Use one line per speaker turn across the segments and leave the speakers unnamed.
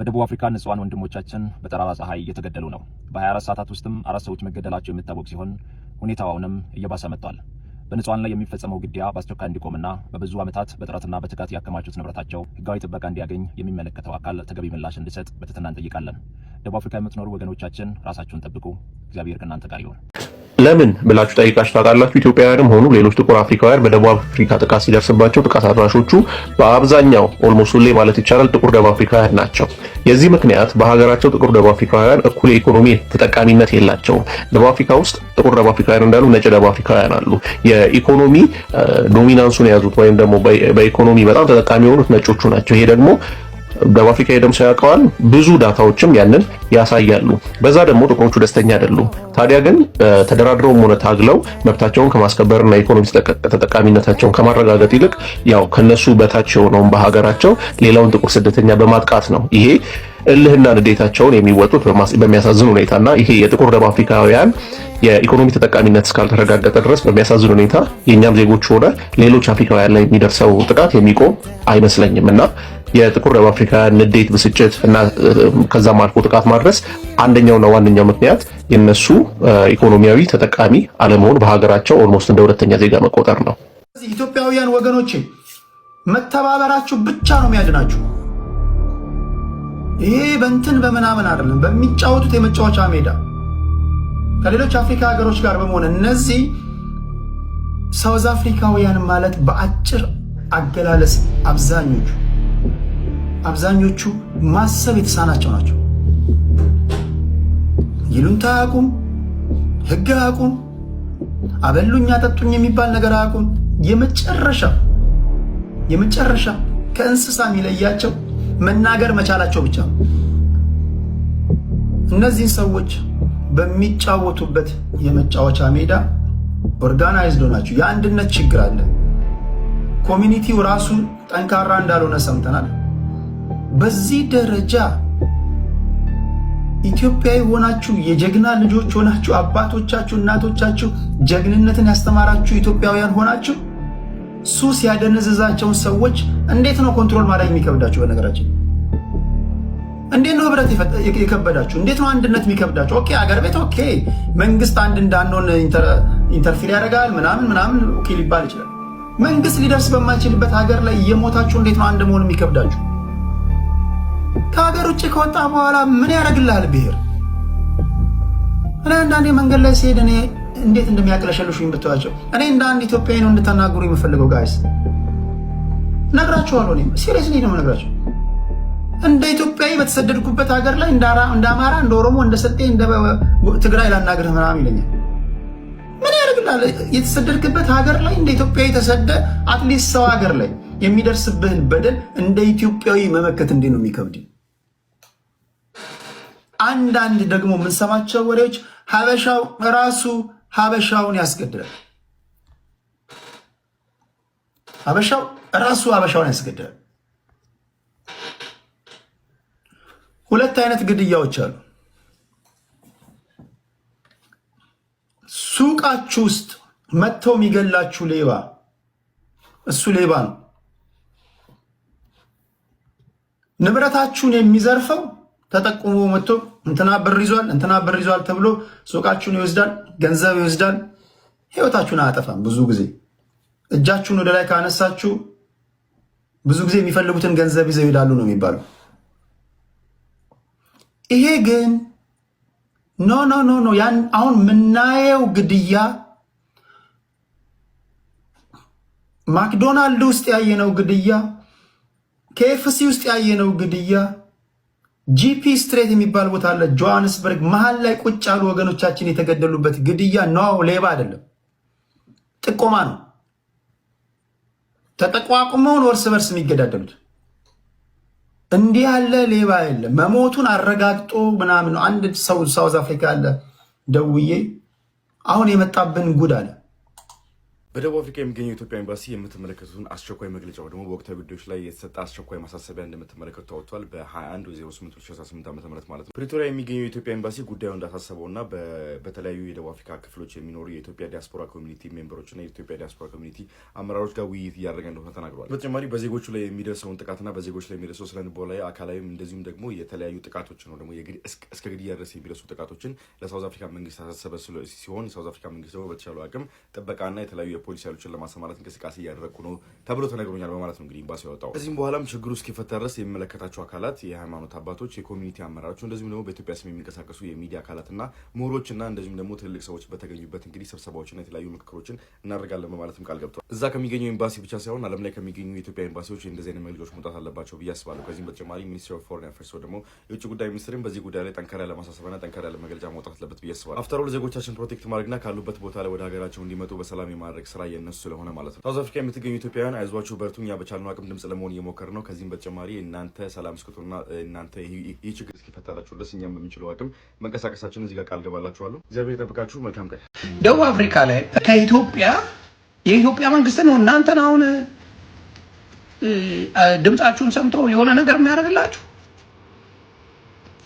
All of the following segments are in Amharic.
በደቡብ አፍሪካ ንጹሃን ወንድሞቻችን በጠራራ ፀሐይ እየተገደሉ ነው። በ24 ሰዓታት ውስጥም 4 ሰዎች መገደላቸው የሚታወቅ ሲሆን ሁኔታው አሁንም እየባሰ መጥቷል። በንጹሃን ላይ የሚፈጸመው ግድያ በአስቸኳይ እንዲቆምና በብዙ ዓመታት በጥረትና በትጋት ያከማቹት ንብረታቸው ህጋዊ ጥበቃ እንዲያገኝ የሚመለከተው አካል ተገቢ ምላሽ እንዲሰጥ በትህትና እንጠይቃለን። ደቡብ አፍሪካ የምትኖሩ ወገኖቻችን ራሳችሁን ጠብቁ። እግዚአብሔር ከእናንተ ጋር ይሁን።
ለምን ብላችሁ ጠይቃችሁ ታውቃላችሁ? ኢትዮጵያውያንም ሆኑ ሌሎች ጥቁር አፍሪካውያን በደቡብ አፍሪካ ጥቃት ሲደርስባቸው ጥቃት አድራሾቹ በአብዛኛው ኦልሞስት ሁሌ ማለት ይቻላል ጥቁር ደቡብ አፍሪካውያን ናቸው። የዚህ ምክንያት በሀገራቸው ጥቁር ደቡብ አፍሪካውያን እኩል የኢኮኖሚ ተጠቃሚነት የላቸውም። ደቡብ አፍሪካ ውስጥ ጥቁር ደቡብ አፍሪካውያን እንዳሉ ነጭ ደቡብ አፍሪካውያን አሉ። የኢኮኖሚ ዶሚናንሱን የያዙት ወይም ደግሞ በኢኮኖሚ በጣም ተጠቃሚ የሆኑት ነጮቹ ናቸው። ይሄ ደግሞ ደቡብ አፍሪካ ሄደም ሳያውቀዋል ብዙ ዳታዎችም ያንን ያሳያሉ። በዛ ደግሞ ጥቁሮቹ ደስተኛ አይደሉም። ታዲያ ግን ተደራድረውም ሆነ ታግለው መብታቸውን ከማስከበርና ኢኮኖሚ ተጠቃሚነታቸውን ከማረጋገጥ ይልቅ ያው ከነሱ በታች የሆነውን በሀገራቸው ሌላውን ጥቁር ስደተኛ በማጥቃት ነው ይሄ እልህና ንዴታቸውን የሚወጡት በሚያሳዝን ሁኔታና ይሄ የጥቁር ደቡብ አፍሪካውያን የኢኮኖሚ ተጠቃሚነት እስካልተረጋገጠ ድረስ በሚያሳዝን ሁኔታ የኛም ዜጎች ሆነ ሌሎች አፍሪካውያን ላይ የሚደርሰው ጥቃት የሚቆም አይመስለኝም እና የጥቁር ደቡብ አፍሪካውያን ንዴት፣ ብስጭት እና ከዛም አልፎ ጥቃት ማድረስ አንደኛውና ዋነኛው ምክንያት የነሱ ኢኮኖሚያዊ ተጠቃሚ አለመሆን፣ በሀገራቸው ኦልሞስት እንደ ሁለተኛ ዜጋ መቆጠር ነው።
ኢትዮጵያውያን ወገኖቼ መተባበራችሁ ብቻ ነው የሚያድናችሁ። ይሄ በእንትን በምናምን አይደለም፣ በሚጫወቱት የመጫወቻ ሜዳ ከሌሎች አፍሪካ ሀገሮች ጋር በመሆን እነዚህ ሳውዝ አፍሪካውያን ማለት በአጭር አገላለጽ አብዛኞቹ ማሰብ የተሳናቸው ናቸው። ይሉንታ አያውቁም፣ ህግ አያውቁም፣ አበሉኝ አጠጡኝ የሚባል ነገር አያውቁም። የመጨረሻ ከእንስሳ የሚለያቸው መናገር መቻላቸው ብቻ ነው። እነዚህን ሰዎች በሚጫወቱበት የመጫወቻ ሜዳ ኦርጋናይዝድ ናቸው። የአንድነት ችግር አለ። ኮሚኒቲው ራሱ ጠንካራ እንዳልሆነ ሰምተናል። በዚህ ደረጃ ኢትዮጵያዊ ሆናችሁ የጀግና ልጆች ሆናችሁ አባቶቻችሁ እናቶቻችሁ ጀግንነትን ያስተማራችሁ ኢትዮጵያውያን ሆናችሁ ሱስ ያደነዘዛቸውን ሰዎች እንዴት ነው ኮንትሮል ማድረግ የሚከብዳችሁ? በነገራችን እንዴት ነው ህብረት የከበዳችሁ? እንዴት ነው አንድነት የሚከብዳችሁ? ኦኬ አገር ቤት ኦኬ መንግስት አንድ እንዳንሆን ኢንተርፊር ያደርጋል ምናምን ኦኬ ሊባል ይችላል። መንግስት ሊደርስ በማይችልበት ሀገር ላይ እየሞታችሁ እንዴት ነው አንድ መሆን የሚከብዳችሁ? ከሀገር ውጭ ከወጣ በኋላ ምን ያደርግልሃል ብሔር? እኔ አንዳንዴ መንገድ ላይ ሲሄድ እኔ እንዴት እንደሚያቅለሸልሹኝ ብትዋቸው እኔ እንደ አንድ ኢትዮጵያዊ ነው እንድትናገሩ የምፈልገው። ጋይስ ነግራችኋለሁ። እኔ ሲሪየስሊ ነው የምነግራችሁ። እንደ ኢትዮጵያዊ በተሰደድኩበት ሀገር ላይ እንደ አማራ፣ እንደ ኦሮሞ፣ እንደ ስልጤ፣ እንደ ትግራይ ላናግርህ ምናምን ይለኛል። ምን ያደርግልሃል? የተሰደድክበት ሀገር ላይ እንደ ኢትዮጵያዊ ተሰደ አትሊስት ሰው ሀገር ላይ የሚደርስብህን በደል እንደ ኢትዮጵያዊ መመከት እንዴት ነው የሚከብድ? አንዳንድ ደግሞ የምንሰማቸው ወሬዎች ሀበሻው ራሱ ሀበሻውን ያስገድላል። ሀበሻው ራሱ ሀበሻውን ያስገድላል። ሁለት አይነት ግድያዎች አሉ። ሱቃችሁ ውስጥ መጥተው የሚገላችሁ ሌባ፣ እሱ ሌባ ነው። ንብረታችሁን የሚዘርፈው ተጠቁሞ መጥቶ እንትና ብር ይዟል ተብሎ ሱቃችሁን ይወስዳል፣ ገንዘብ ይወስዳል። ህይወታችሁን አያጠፋም። ብዙ ጊዜ እጃችሁን ወደ ላይ ካነሳችሁ ብዙ ጊዜ የሚፈልጉትን ገንዘብ ይዘው ይሄዳሉ ነው የሚባለው። ይሄ ግን ኖ ያን አሁን የምናየው ግድያ ማክዶናልድ ውስጥ ያየነው ግድያ፣ ኬኤፍሲ ውስጥ ያየነው ግድያ፣ ጂፒ ስትሬት የሚባል ቦታ አለ ጆሃንስበርግ መሃል ላይ ቁጭ ያሉ ወገኖቻችን የተገደሉበት ግድያ ነው። ሌባ አይደለም፣ ጥቆማ ነው። ተጠቋቁመው እርስ በርስ የሚገዳደሉት። እንዲህ ያለ ሌባ የለም። መሞቱን አረጋግጦ ምናምን ነው። አንድ ሰው ሳውዝ አፍሪካ ያለ ደውዬ አሁን የመጣብን ጉድ አለ።
በደቡብ አፍሪካ የሚገኘው የኢትዮጵያ ኤምባሲ የምትመለከቱትን አስቸኳይ መግለጫ ደግሞ በወቅታዊ ጉዳዮች ላይ የተሰጠ አስቸኳይ ማሳሰቢያ እንደምትመለከቱ ተወጥቷል። በ21/08/2018 ዓ.ም ማለት ነው። ፕሪቶሪያ የሚገኘው የኢትዮጵያ ኤምባሲ ጉዳዩ እንዳሳሰበውና በተለያዩ የደቡብ አፍሪካ ክፍሎች የሚኖሩ የኢትዮጵያ ዲያስፖራ ኮሚኒቲ ሜምበሮችና የኢትዮጵያ ዲያስፖራ ኮሚኒቲ አመራሮች ጋር ውይይት እያደረገ እንደሆነ ተናግሯል። በተጨማሪ በዜጎቹ ላይ የሚደርሰውን ጥቃትና በዜጎች ላይ የሚደርሰው ስነልቦናዊ አካላዊም እንደዚሁም ደግሞ የተለያዩ ጥቃቶች ነው ደግሞ እስከ ግድያ ድረስ የሚደርሱ ጥቃቶችን ለሳውዝ አፍሪካ መንግስት ያሳሰበ ሲሆን የሳውዝ አፍሪካ መንግስት ደግሞ በተቻለው አቅም ጥበቃና የተለያዩ የፖሊስ ኃይሎችን ለማሰማራት እንቅስቃሴ እያደረጉ ነው ተብሎ ተነግሮኛል በማለት ነው እንግዲህ ኤምባሲው ያወጣው። ከዚህም በኋላም ችግሩ እስኪፈታ ድረስ የሚመለከታቸው አካላት የሃይማኖት አባቶች፣ የኮሚኒቲ አመራሮች እንደዚሁም ደግሞ በኢትዮጵያ ስም የሚንቀሳቀሱ የሚዲያ አካላትና ምሁሮችና እንደዚሁም ደግሞ ትልልቅ ሰዎች በተገኙበት እንግዲህ ስብሰባዎችና የተለያዩ ምክክሮችን እናደርጋለን በማለትም ቃል ገብቷል። እዛ ከሚገኘው ኤምባሲ ብቻ ሳይሆን ዓለም ላይ ከሚገኙ የኢትዮጵያ ኤምባሲዎች እንደዚህ አይነት መግለጫዎች መውጣት አለባቸው ብዬ አስባለሁ። ከዚህም በተጨማሪ ሚኒስትሪ ኦፍ ፎሬን አፌርስ ደግሞ የውጭ ጉዳይ ሚኒስትርም በዚህ ጉዳይ ላይ ጠንከር ያለ ማሳሰቢያና ጠንከር ያለ መግለጫ መውጣት አለበት ብዬ አስባለሁ። አፍተር ኦል ዜጎቻችን ፕሮቴክት ማድረግና ካሉበት ቦታ ላይ ወደ ሀገራቸው እንዲመጡ በሰላም የማድረግ ስራ የነሱ ስለሆነ ማለት ነው። ሳውዝ አፍሪካ የምትገኙ ኢትዮጵያውያን አይዟችሁ በርቱ፣ እኛ በቻልነው አቅም ድምጽ ለመሆን እየሞከርን ነው። ከዚህም በተጨማሪ እናንተ ሰላም እስክትሆኑና እናንተ ይህ ችግር እስኪፈታላችሁ ድረስ እኛም በምንችለው አቅም መንቀሳቀሳችን እዚህ ጋር ቃል ገባላችኋለሁ። እግዚአብሔር ይጠብቃችሁ። መልካም ቀን።
ደቡብ አፍሪካ ላይ የኢትዮጵያ መንግስት ነው እናንተን አሁን ድምጻችሁን ሰምቶ የሆነ ነገር የሚያደርግላችሁ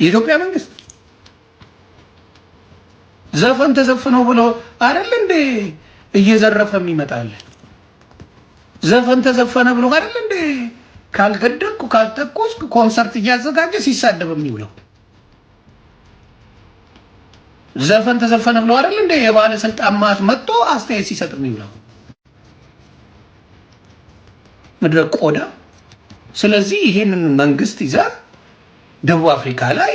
የኢትዮጵያ መንግስት ዘፈን ተዘፍነው ብሎ አይደል እንዴ እየዘረፈም ይመጣል። ዘፈን ተዘፈነ ብሎ አይደል እንዴ ካልገደልኩ ካልተኮስኩ ኮንሰርት እያዘጋጀ ሲሳደብ የሚውለው። ዘፈን ተዘፈነ ብሎ አይደል እንዴ የባለስልጣን ማት መጥቶ አስተያየት ሲሰጥ የሚውለው ምድረ ቆዳ። ስለዚህ ይሄንን መንግስት ይዘህ ደቡብ አፍሪካ ላይ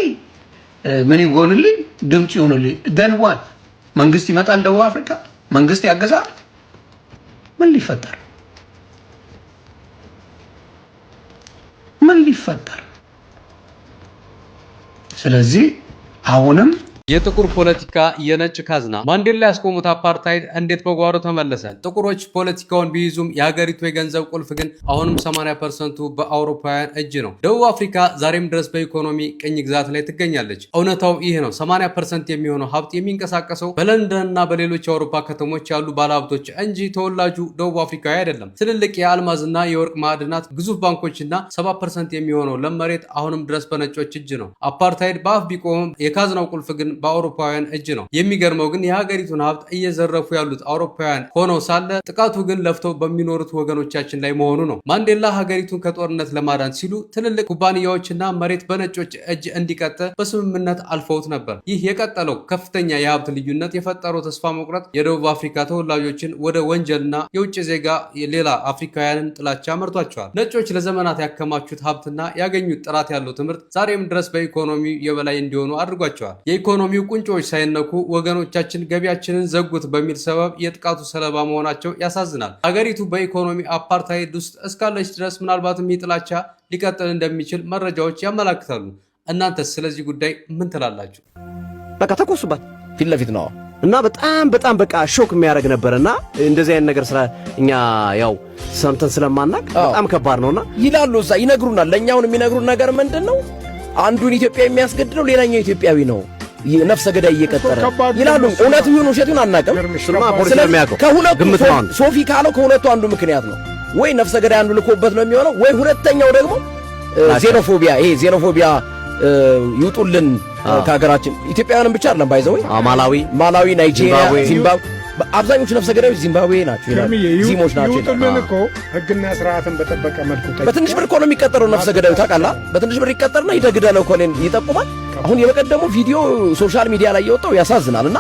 ምን ይጎንልኝ ድምጽ ይሆንልኝ ደንዋን መንግስት ይመጣል ደቡብ አፍሪካ መንግስት ያገዛል። ምን ሊፈጠር ስለዚህ አሁንም
የጥቁር ፖለቲካ የነጭ ካዝና ማንዴላ ያስቆሙት አፓርታይድ እንዴት በጓሮ ተመለሰ? ጥቁሮች ፖለቲካውን ቢይዙም የሀገሪቱ የገንዘብ ቁልፍ ግን አሁንም 80%ቱ በአውሮፓውያን እጅ ነው። ደቡብ አፍሪካ ዛሬም ድረስ በኢኮኖሚ ቅኝ ግዛት ላይ ትገኛለች። እውነታው ይህ ነው። 80% የሚሆነው ሀብት የሚንቀሳቀሰው በለንደንና በሌሎች የአውሮፓ ከተሞች ያሉ ባለሀብቶች እንጂ ተወላጁ ደቡብ አፍሪካዊ አይደለም። ትልልቅ የአልማዝና የወርቅ ማዕድናት፣ ግዙፍ ባንኮችና 70% የሚሆነው ለም መሬት አሁንም ድረስ በነጮች እጅ ነው። አፓርታይድ በአፍ ቢቆምም የካዝናው ቁልፍ ግን በአውሮፓውያን እጅ ነው። የሚገርመው ግን የሀገሪቱን ሀብት እየዘረፉ ያሉት አውሮፓውያን ሆነው ሳለ ጥቃቱ ግን ለፍተው በሚኖሩት ወገኖቻችን ላይ መሆኑ ነው። ማንዴላ ሀገሪቱን ከጦርነት ለማዳን ሲሉ ትልልቅ ኩባንያዎችና መሬት በነጮች እጅ እንዲቀጥል በስምምነት አልፈውት ነበር። ይህ የቀጠለው ከፍተኛ የሀብት ልዩነት የፈጠረው ተስፋ መቁረጥ የደቡብ አፍሪካ ተወላጆችን ወደ ወንጀልና የውጭ ዜጋ ሌላ አፍሪካውያንን ጥላቻ መርቷቸዋል። ነጮች ለዘመናት ያከማቹት ሀብትና ያገኙት ጥራት ያለው ትምህርት ዛሬም ድረስ በኢኮኖሚ የበላይ እንዲሆኑ አድርጓቸዋል። የኢኮኖሚው ቁንጮች ሳይነኩ ወገኖቻችን ገቢያችንን ዘጉት በሚል ሰበብ የጥቃቱ ሰለባ መሆናቸው ያሳዝናል። ሀገሪቱ በኢኮኖሚ አፓርታይድ ውስጥ እስካለች ድረስ ምናልባትም ጥላቻ ሊቀጥል እንደሚችል መረጃዎች ያመላክታሉ። እናንተስ ስለዚህ ጉዳይ ምን ትላላችሁ?
በቃ ተኮሱበት ፊት ለፊት ነው እና በጣም በቃ ሾክ የሚያደርግ ነበርና እንደዚህ አይነት ነገር ስለ እኛ ያው ሰምተን ስለማናቅ በጣም ከባድ ነውና ይላሉ። እዛ ይነግሩናል። ለኛውን የሚነግሩን ነገር ምንድነው? አንዱን ኢትዮጵያ የሚያስገድለው ሌላኛው ኢትዮጵያዊ ነው ነፍሰ ገዳይ እየቀጠረ ይላሉ። እውነት ይሁን ውሸቱን አናውቅም። ከሁለቱ ሶፊ ካለው ከሁለቱ አንዱ ምክንያት ነው። ወይ ነፍሰ ገዳይ አንዱ ልኮበት ነው የሚሆነው፣ ወይ ሁለተኛው ደግሞ ዜኖፎቢያ። ይሄ ዜኖፎቢያ ይውጡልን ከሀገራችን ኢትዮጵያውያንም ብቻ አይደለም ባይዘው ማላዊ፣ ናይጄሪያ፣ ዚምባብዌ አብዛኞቹ ነፍሰ ገዳዮች ዚምባብዌ ናቸው ይላሉ። ዚሞች ናቸው።
ይውጡልን እኮ ህግና ስርዓትን በጠበቀ መልኩ
በትንሽ ብር እኮ ነው የሚቀጠረው ነፍሰ ገዳዩ ታውቃለህ። በትንሽ ብር ይቀጠርና ይደግደለው እኮ ይጠቁማል። አሁን የበቀደሙ ቪዲዮ ሶሻል ሚዲያ ላይ የወጣው ያሳዝናልና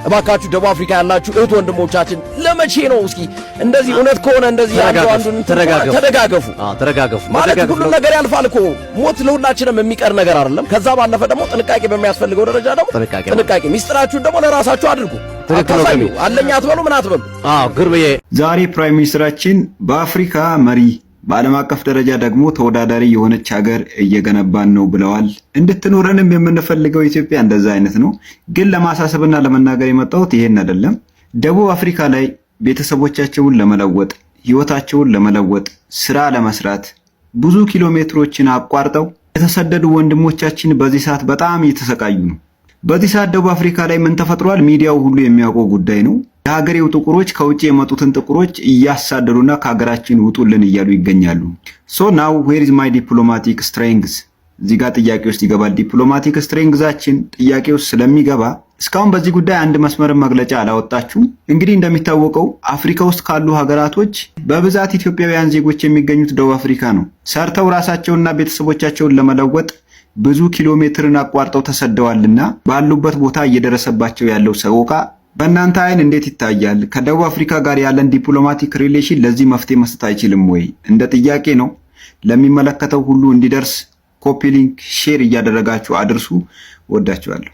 እባካችሁ ደቡብ አፍሪካ ያላችሁ እህት ወንድሞቻችን ለመቼ ነው እስኪ እንደዚህ እውነት ከሆነ እንደዚህ አንዱን ተደጋገፉ ማለት ሁሉ ነገር ያልፋል እኮ ሞት ለሁላችንም የሚቀር ነገር አይደለም። ከዛ ባለፈ ደግሞ ጥንቃቄ በሚያስፈልገው ደረጃ ደግሞ ጥንቃቄ ሚስጥራችሁን ደግሞ ለራሳችሁ አድርጉ። ተከታዩ አለኛ አትበሉ ምን አትበሉ።
ግርብዬ ዛሬ ፕራይም ሚኒስትራችን በአፍሪካ መሪ በዓለም አቀፍ ደረጃ ደግሞ ተወዳዳሪ የሆነች ሀገር እየገነባን ነው ብለዋል። እንድትኖረንም የምንፈልገው ኢትዮጵያ እንደዛ አይነት ነው። ግን ለማሳሰብና ለመናገር የመጣሁት ይሄን አይደለም። ደቡብ አፍሪካ ላይ ቤተሰቦቻቸውን ለመለወጥ ህይወታቸውን ለመለወጥ ስራ ለመስራት ብዙ ኪሎ ሜትሮችን አቋርጠው የተሰደዱ ወንድሞቻችን በዚህ ሰዓት በጣም እየተሰቃዩ ነው። በዚህ ሰዓት ደቡብ አፍሪካ ላይ ምን ተፈጥሯል? ሚዲያው ሁሉ የሚያውቀው ጉዳይ ነው። የሀገሬው ጥቁሮች ከውጭ የመጡትን ጥቁሮች እያሳደዱና ከሀገራችን ውጡልን እያሉ ይገኛሉ። ሶ ናው ዌር ኢዝ ማይ ዲፕሎማቲክ ስትሬንግዝ? እዚህ ጋር ጥያቄ ውስጥ ይገባል። ዲፕሎማቲክ ስትሬንግዛችን ጥያቄ ውስጥ ስለሚገባ እስካሁን በዚህ ጉዳይ አንድ መስመርን መግለጫ አላወጣችሁም። እንግዲህ እንደሚታወቀው አፍሪካ ውስጥ ካሉ ሀገራቶች በብዛት ኢትዮጵያውያን ዜጎች የሚገኙት ደቡብ አፍሪካ ነው። ሰርተው ራሳቸውንና ቤተሰቦቻቸውን ለመለወጥ ብዙ ኪሎ ሜትርን አቋርጠው ተሰደዋልና ባሉበት ቦታ እየደረሰባቸው ያለው ሰቆቃ በእናንተ አይን እንዴት ይታያል? ከደቡብ አፍሪካ ጋር ያለን ዲፕሎማቲክ ሪሌሽን ለዚህ መፍትሄ መስጠት አይችልም ወይ? እንደ ጥያቄ ነው። ለሚመለከተው ሁሉ እንዲደርስ ኮፒ ሊንክ ሼር እያደረጋችሁ አድርሱ። ወዳችኋለሁ።